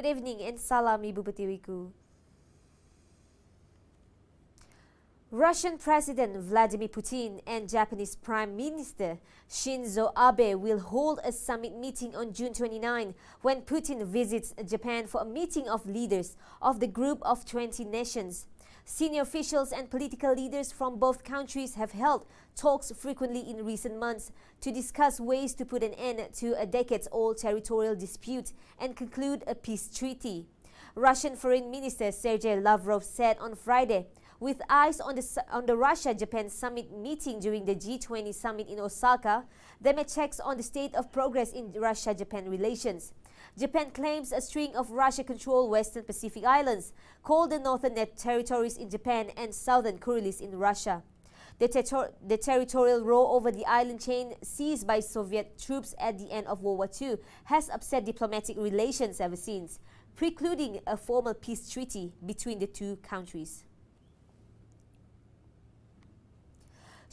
Good evening and salam Ibu Pertiwiku. Russian President Vladimir Putin and Japanese Prime Minister Shinzo Abe will hold a summit meeting on June 29 when Putin visits Japan for a meeting of leaders of the Group of 20 Nations. Senior officials and political leaders from both countries have held talks frequently in recent months to discuss ways to put an end to a decades-old territorial dispute and conclude a peace treaty. Russian Foreign Minister Sergei Lavrov said on Friday, with eyes on the Russia-Japan summit meeting during the G20 summit in Osaka, they made checks on the state of progress in Russia-Japan relations. Japan claims a string of Russia-controlled Western Pacific islands, called the Northern Territories in Japan and Southern Kurilis in Russia. The territorial row over the island chain seized by Soviet troops at the end of World War II has upset diplomatic relations ever since, precluding a formal peace treaty between the two countries.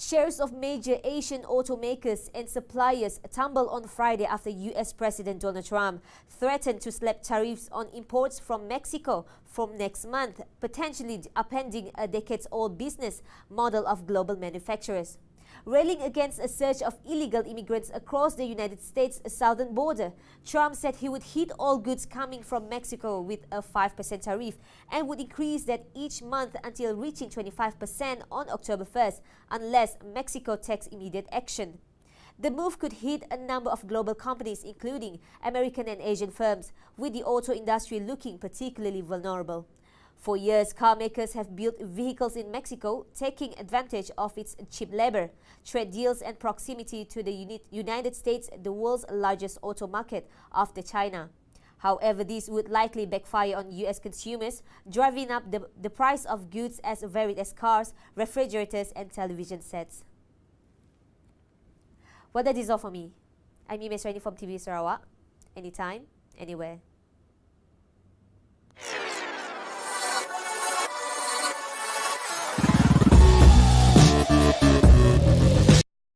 Shares of major Asian automakers and suppliers tumbled on Friday after US President Donald Trump threatened to slap tariffs on imports from Mexico from next month, potentially upending a decades-old business model of global manufacturers. Railing against a surge of illegal immigrants across the United States' southern border, Trump said he would hit all goods coming from Mexico with a 5% tariff and would increase that each month until reaching 25% on October 1st, unless Mexico takes immediate action. The move could hit a number of global companies, including American and Asian firms, with the auto industry looking particularly vulnerable. For years, car makers have built vehicles in Mexico, taking advantage of its cheap labor, trade deals and proximity to the United States, the world's largest auto market after China. However, this would likely backfire on US consumers, driving up the price of goods as varied as cars, refrigerators and television sets. Well, that is all for me. I'm Imes Raini from TV Sarawak. Anytime, anywhere.